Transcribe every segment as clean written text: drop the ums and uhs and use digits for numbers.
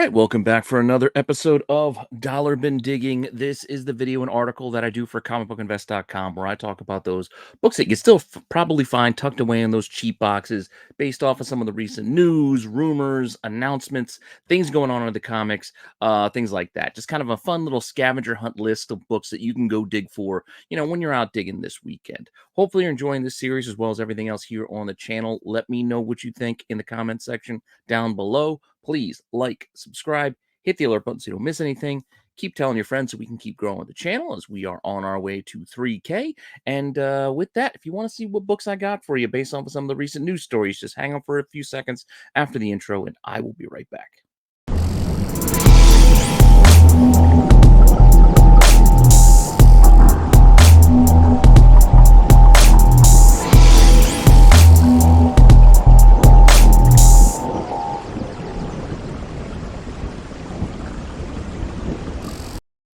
right, welcome back for another episode of Dollar Bin Digging. This is the video and article that I do for comicbookinvest.com where I talk about those books that you still probably find tucked away in those cheap boxes based off of some of the recent news, rumors, announcements, things going on in the comics, things like that. Just kind of a fun little scavenger hunt list of books that you can go dig for, when you're out digging this weekend. Hopefully you're enjoying this series as well as everything else here on the channel. Let me know what you think in the comment section down below. Please like, subscribe, hit the alert button so you don't miss anything. Keep telling your friends so we can keep growing the channel as we are on our way to 3K. And with that, if you want to see what books I got for you based off of some of the recent news stories, just hang on for a few seconds after the intro and I will be right back.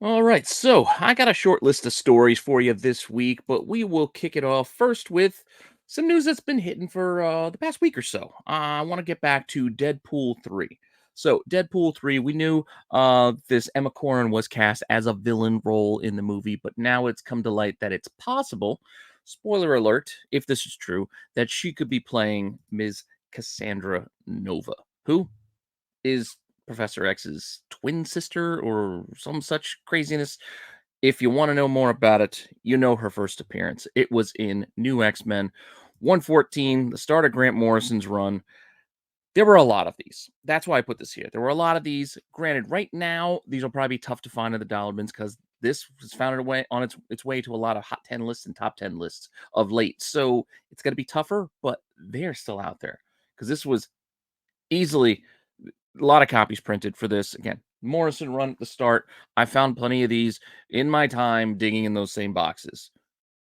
All right, so I got a short list of stories for you this week, but we will kick it off first with some news that's been hitting for the past week or so. I want to get back to Deadpool 3. So, Deadpool 3, we knew this Emma Corrin was cast as a villain role in the movie, but now it's come to light that it's possible, spoiler alert, if this is true, that she could be playing Ms. Cassandra Nova, who is Professor X's twin sister or some such craziness. If you want to know more about it, you know her first appearance. It was in New X-Men 114, the start of Grant Morrison's run. There were a lot of these. That's why I put this here. There were a lot of these. Granted, right now, these will probably be tough to find in the dollar bins because this was found away on its way to a lot of hot 10 lists and top 10 lists of late. So it's going to be tougher, but they're still out there because this was easily a lot of copies printed for this. Again, Morrison run at the start. I found plenty of these in my time digging in those same boxes.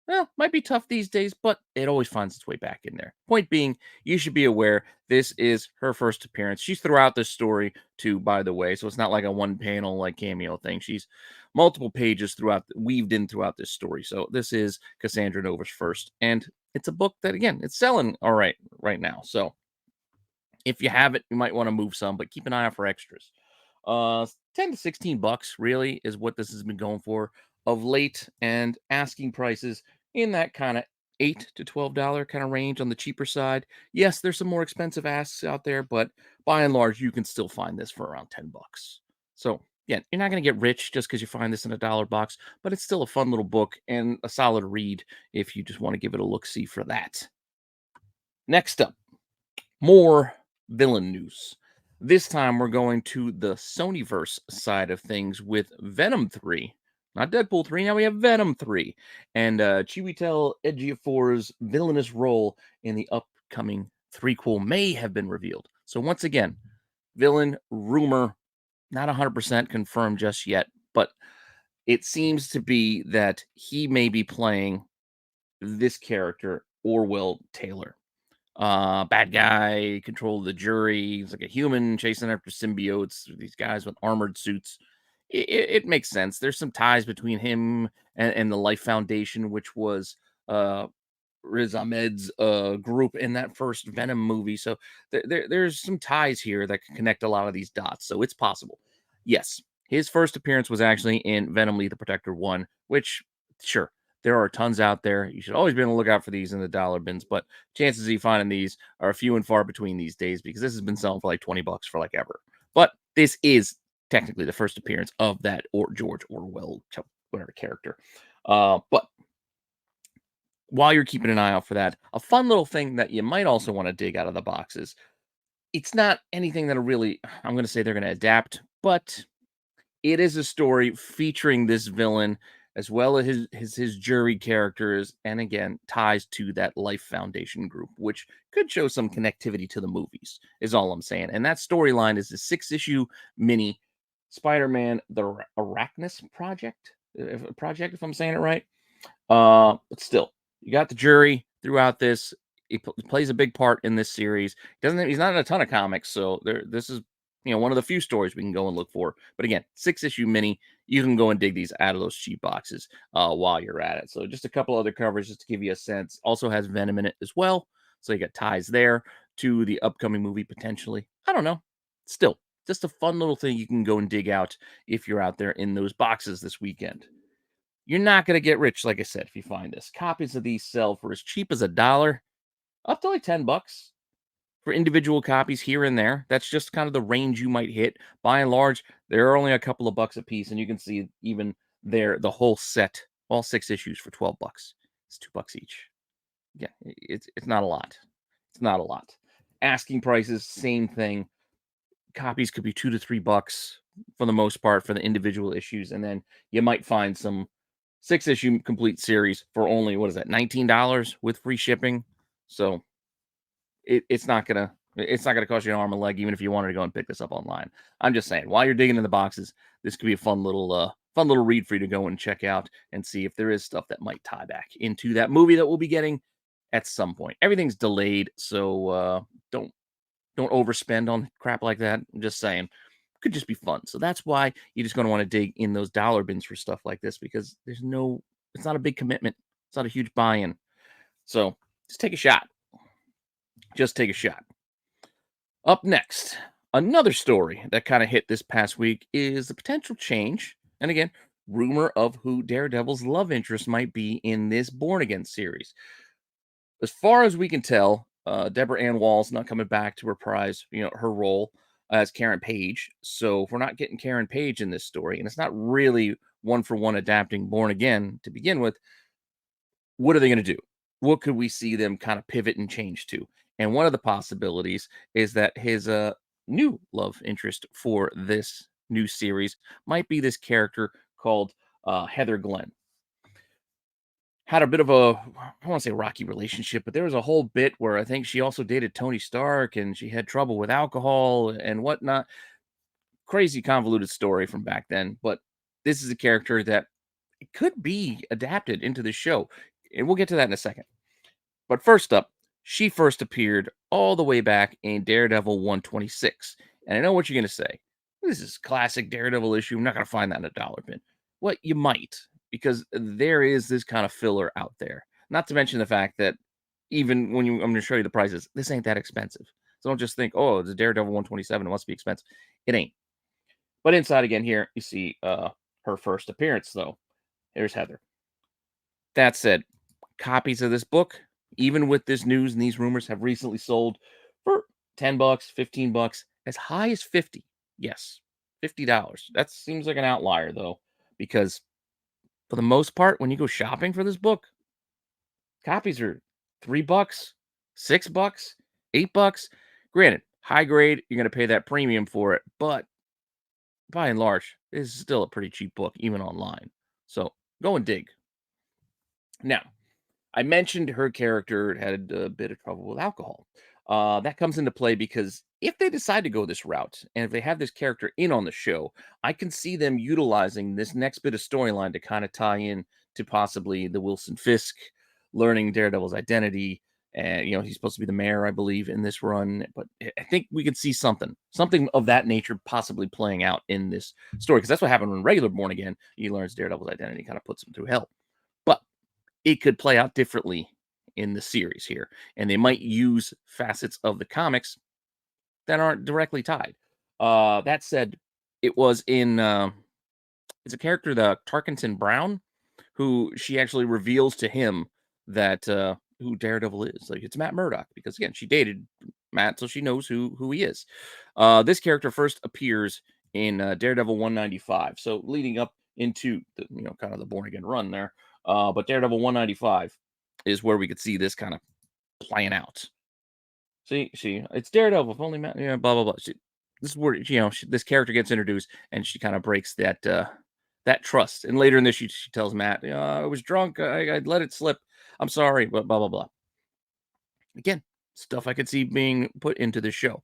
Well, might be tough these days, but it always finds its way back in there. Point being, you should be aware this is her first appearance. She's throughout this story too, by the way, so it's not like a one panel like cameo thing. She's multiple pages throughout, weaved in throughout this story. So this is Cassandra Nova's first, and it's a book that again, it's selling all right now. So if you have it, you might want to move some, but keep an eye out for extras. 10 to 16 bucks really is what this has been going for of late, and asking prices in that kind of $8 to $12 kind of range on the cheaper side. Yes, there's some more expensive asks out there, but by and large, you can still find this for around 10 bucks. So yeah, you're not going to get rich just because you find this in a dollar box, but it's still a fun little book and a solid read if you just want to give it a look-see for that. Next up, more villain news. This time we're going to the Sonyverse side of things with Venom 3. Not Deadpool 3, now we have Venom 3. And Chiwetel Ejiofor's villainous role in the upcoming threequel may have been revealed. So once again, villain rumor, not 100% confirmed just yet, but it seems to be that he may be playing this character, Orwell Taylor. Bad guy, control the jury. He's like a human chasing after symbiotes. These guys with armored suits. It makes sense. There's some ties between him and the Life Foundation, which was Riz Ahmed's group in that first Venom movie. So there's some ties here that can connect a lot of these dots. So it's possible. Yes, his first appearance was actually in Venom Lee the Protector 1, which, sure, there are tons out there. You should always be on the lookout for these in the dollar bins, but chances of you finding these are few and far between these days because this has been selling for like 20 bucks for like ever. But this is technically the first appearance of that or George Orwell, whatever character. But while you're keeping an eye out for that, a fun little thing that you might also want to dig out of the boxes. It's not anything that I'm going to say they're going to adapt, but it is a story featuring this villain as well as his jury characters, and again, ties to that Life Foundation group, which could show some connectivity to the movies, is all I'm saying. And that storyline is the 6-issue mini Spider-Man, the Arachnus Project, if I'm saying it right. But still, you got the jury throughout this. He plays a big part in this series. He's not in a ton of comics, so this is one of the few stories we can go and look for. But again, 6-issue mini, you can go and dig these out of those cheap boxes while you're at it. So just a couple other covers just to give you a sense. Also has Venom in it as well. So you got ties there to the upcoming movie potentially. I don't know. Still, Just a fun little thing you can go and dig out if you're out there in those boxes this weekend. You're not going to get rich, like I said, if you find this. Copies of these sell for as cheap as $1 up to like $10 for individual copies here and there. That's just kind of the range you might hit. By and large, they're only a couple of bucks a piece, and you can see even there the whole set, all 6 issues for $12. It's $2 each. Yeah, it's not a lot. It's not a lot. Asking prices, same thing. Copies could be $2 to $3 for the most part for the individual issues, and then you might find some 6 issue complete series for only what is that, $19 with free shipping. So it's not gonna cost you an arm and leg, even if you wanted to go and pick this up online. I'm just saying, while you're digging in the boxes, this could be a fun little read for you to go and check out and see if there is stuff that might tie back into that movie that we'll be getting at some point. Everything's delayed, so don't overspend on crap like that. I'm just saying, could just be fun. So that's why you're just gonna want to dig in those dollar bins for stuff like this because it's not a big commitment. It's not a huge buy-in. So just take a shot. Just take a shot. Up next, another story that kind of hit this past week is the potential change, and again, rumor of who Daredevil's love interest might be in this Born Again series. As far as we can tell, Deborah Ann Wall's not coming back to reprise, her role as Karen Page. So if we're not getting Karen Page in this story, and it's not really one for one adapting Born Again to begin with, what are they going to do? What could we see them kind of pivot and change to? And one of the possibilities is that his new love interest for this new series might be this character called Heather Glenn. Had a bit of a, I don't want to say rocky relationship, but there was a whole bit where I think she also dated Tony Stark and she had trouble with alcohol and whatnot. Crazy convoluted story from back then, but this is a character that it could be adapted into the show. And we'll get to that in a second. But first up, she first appeared all the way back in Daredevil 126. And I know what you're going to say. This is classic Daredevil issue. I'm not going to find that in a dollar bin. Well, you might, because there is this kind of filler out there. Not to mention the fact that even when I'm going to show you the prices, this ain't that expensive. So don't just think, oh, it's a Daredevil 127. It must be expensive. It ain't. But inside again here, you see her first appearance, though. Here's Heather. That said, copies of this book, even with this news and these rumors, have recently sold for $10, $15, as high as 50. Yes, $50. That seems like an outlier though, because for the most part, when you go shopping for this book, copies are $3, $6, $8. Granted, high grade, you're gonna pay that premium for it, but by and large, this is still a pretty cheap book, even online. So go and dig. Now, I mentioned her character had a bit of trouble with alcohol. That comes into play because if they decide to go this route, and if they have this character in on the show, I can see them utilizing this next bit of storyline to kind of tie in to possibly the Wilson Fisk learning Daredevil's identity. And he's supposed to be the mayor, I believe, in this run. But I think we could see something of that nature possibly playing out in this story, because that's what happened when regular Born Again. He learns Daredevil's identity, kind of puts him through hell. But it could play out differently in the series here, and they might use facets of the comics that aren't directly tied. That said, it was in it's a character, the Tarkenton Brown, who she actually reveals to him that who Daredevil is. Like, it's Matt Murdock, because again, she dated Matt, so she knows who he is. This character first appears in Daredevil 195, so leading up into the kind of the Born Again run there. But Daredevil 195 is where we could see this kind of playing out. See, it's Daredevil. If only Matt, blah blah blah. This is where this character gets introduced, and she kind of breaks that trust. And later in this, she tells Matt, "I was drunk. I let it slip. I'm sorry." But blah blah blah. Again, stuff I could see being put into this show.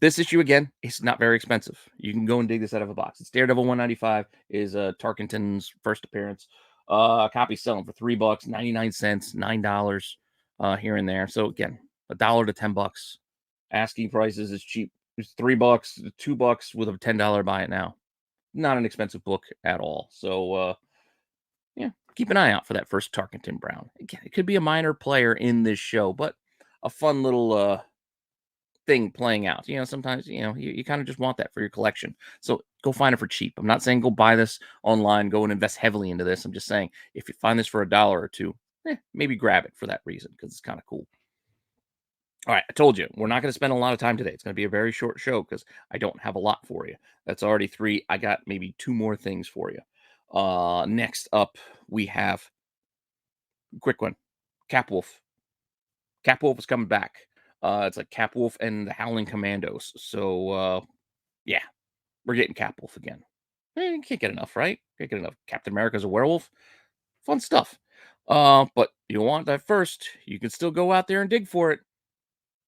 This issue again, it's not very expensive. You can go and dig this out of a box. It's Daredevil 195 is Tarkenton's first appearance. Copy selling for $3, 99 cents, $9 here and there. So again, $1 to $10. Asking prices is cheap. It's $3, $2 with a $10 buy it now. Not an expensive book at all. So yeah, keep an eye out for that first Tarkenton Brown. Again, it could be a minor player in this show, but a fun little thing playing out. Sometimes, you kind of just want that for your collection. So go find it for cheap. I'm not saying go buy this online, go and invest heavily into this. I'm just saying if you find this for a dollar or two, maybe grab it for that reason because it's kind of cool. All right, I told you we're not going to spend a lot of time today. It's going to be a very short show because I don't have a lot for you. That's already three. I got maybe two more things for you. Next up, we have quick one, Capwolf. Capwolf is coming back. It's like Capwolf and the Howling Commandos. So yeah, we're getting Capwolf again. Can't get enough, right? Can't get enough. Captain America's a werewolf. Fun stuff. But you want that first. You can still go out there and dig for it.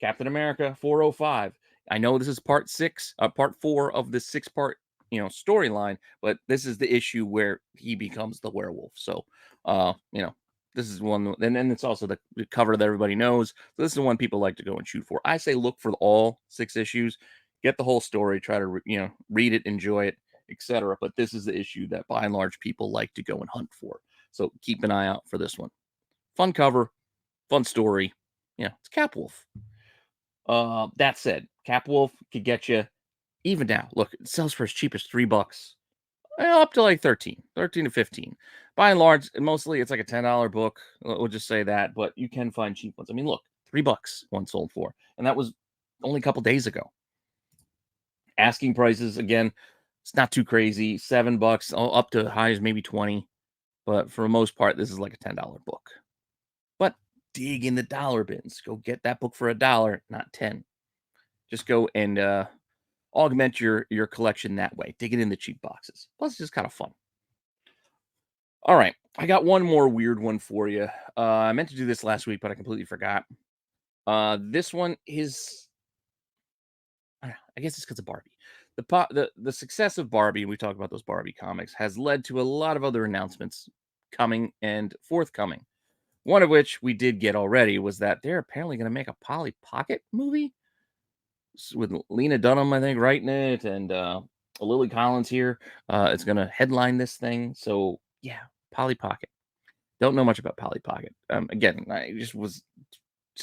Captain America 405. I know this is part 4 of the 6-part, storyline, but this is the issue where he becomes the werewolf. So, this is one, and then it's also the cover that everybody knows. So this is the one people like to go and shoot for. I say look for all 6 issues, get the whole story, try to read it, enjoy it, etc. But this is the issue that by and large people like to go and hunt for. So keep an eye out for this one. Fun cover, fun story. It's Capwolf. That said, Capwolf could get you even now. Look, it sells for as cheap as $3, up to like 13 to 15. By and large, mostly it's like a $10 book. We'll just say that, but you can find cheap ones. I mean, look, $3 one sold for, and that was only a couple days ago. Asking prices again, it's not too crazy. $7, up to high as maybe 20, but for the most part, this is like a $10 book. But dig in the dollar bins. Go get that book for $1, not 10. Just go and augment your collection that way. Dig it in the cheap boxes. Plus, it's just kind of fun. All right, I got one more weird one for you. I meant to do this last week, but I completely forgot. This one is, I guess it's because of Barbie. The success of Barbie, and we talk about those Barbie comics, has led to a lot of other announcements coming and forthcoming. One of which we did get already was that they're apparently going to make a Polly Pocket movie with Lena Dunham, I think, writing it, and Lily Collins here. It's going to headline this thing. So yeah, Polly Pocket. Don't know much about Polly Pocket. Again, I just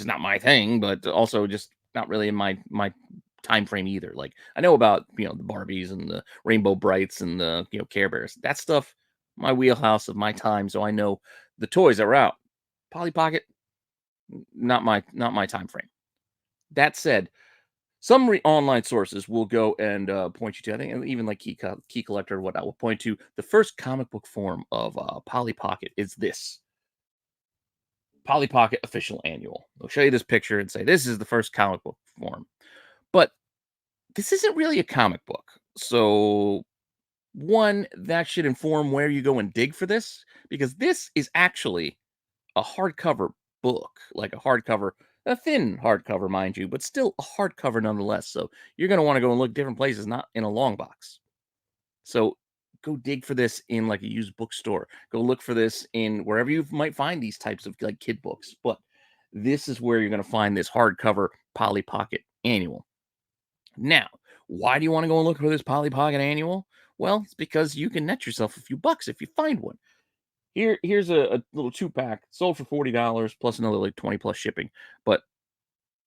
not my thing, but also just not really in my time frame either. Like I know about the Barbies and the Rainbow Brights and the Care Bears. That stuff, my wheelhouse of my time. So I know the toys that were out. Polly Pocket, not my time frame. That said, some online sources will go and point you to, I think, and even like Key Collector or whatnot will point to the first comic book form of Polly Pocket is this Polly Pocket official annual. They'll show you this picture and say this is the first comic book form, but this isn't really a comic book. So one that should inform where you go and dig for this, because this is actually a hardcover book, like a thin hardcover, mind you, but still a hardcover nonetheless. So you're going to want to go and look different places, not in a long box. So go dig for this in like a used bookstore. Go look for this in wherever you might find these types of like kid books. But this is where you're going to find this hardcover Polly Pocket annual. Now, why do you want to go and look for this Polly Pocket annual? Well, it's because you can net yourself a few bucks if you find one. Here's a little 2-pack sold for $40 plus another like 20 plus shipping. But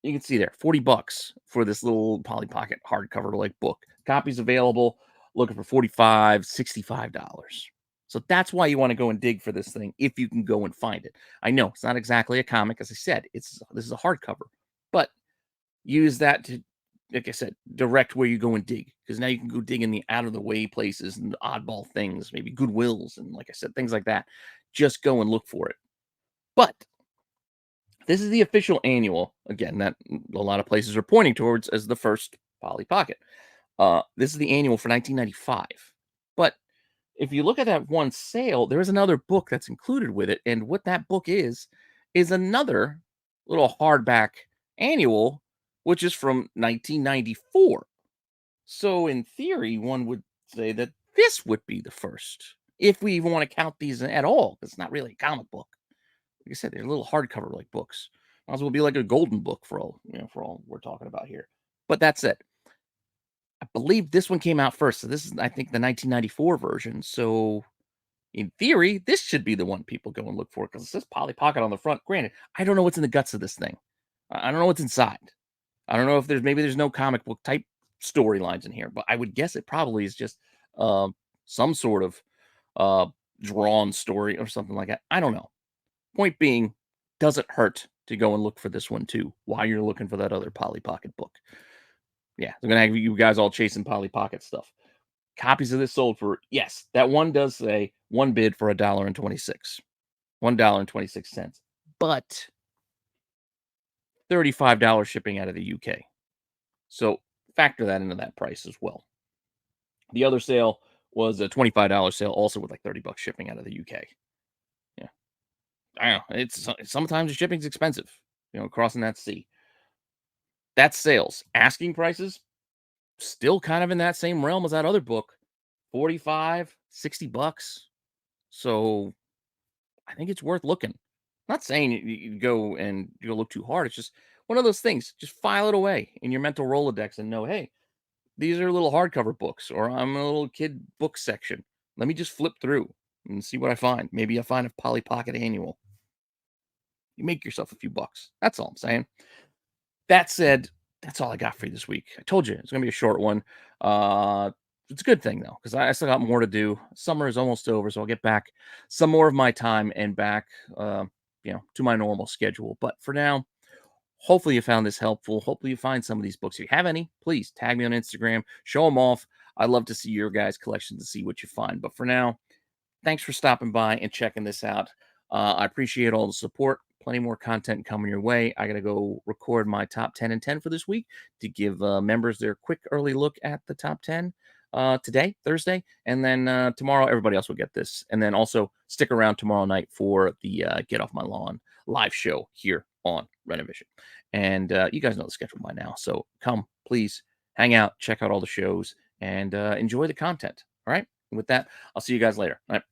you can see there, $40 for this little Polly Pocket hardcover like book. Copies available, looking for $45, $65. So that's why you want to go and dig for this thing if you can go and find it. I know it's not exactly a comic, as I said. This is a hardcover, but use that to, like I said, direct where you go and dig, because now you can go dig in the out of the way places and oddball things, maybe Goodwills and, like I said, things like that. Just go and look for it. But this is the official annual, again, that a lot of places are pointing towards as the first Polly Pocket. This is the annual for 1995. But if you look at that one sale, there is another book that's included with it. And what that book is another little hardback annual, which is from 1994. So in theory, one would say that this would be the first, if we even want to count these at all, because it's not really a comic book. Like I said, they're little hardcover like books. Might as well be like a golden book for all we're talking about here. But that's it. I believe this one came out first. So this is, I think, the 1994 version. So in theory, this should be the one people go and look for, because it says Polly Pocket on the front. Granted, I don't know what's in the guts of this thing. I don't know what's inside. I don't know if there's no comic book type storylines in here, but I would guess it probably is just uh, some sort of uh, drawn story or something like that. I don't know. Point being, doesn't hurt to go and look for this one too while you're looking for that other Polly Pocket book. Yeah, they're gonna have you guys all chasing Polly Pocket stuff. Copies of this sold for, yes, that one does say one bid for $1.26. $1.26. But $35 shipping out of the UK. So factor that into that price as well. The other sale was a $25 sale, also with like $30 shipping out of the UK. Yeah. I know. Sometimes the shipping's expensive, crossing that sea. That's sales. Asking prices, still kind of in that same realm as that other book. 45, $60. So I think it's worth looking. Not saying you go and you look too hard. It's just one of those things. Just file it away in your mental Rolodex and know, hey, these are little hardcover books, or I'm a little kid book section. Let me just flip through and see what I find. Maybe I find a Polly Pocket annual. You make yourself a few bucks. That's all I'm saying. That said, that's all I got for you this week. I told you it's gonna be a short one. Uh, it's a good thing though, because I still got more to do. Summer is almost over, so I'll get back some more of my time and back, to my normal schedule. But for now, hopefully you found this helpful. Hopefully you find some of these books. If you have any, please tag me on Instagram, show them off. I'd love to see your guys' collections and see what you find. But for now, thanks for stopping by and checking this out. I appreciate all the support. Plenty more content coming your way. I got to go record my top 10 and 10 for this week to give members their quick early look at the top 10 today, Thursday. And then tomorrow, everybody else will get this. And then also stick around tomorrow night for the Get Off My Lawn live show here on Rennavision. And you guys know the schedule by now. So come, please hang out, check out all the shows, and enjoy the content. All right. And with that, I'll see you guys later. All right.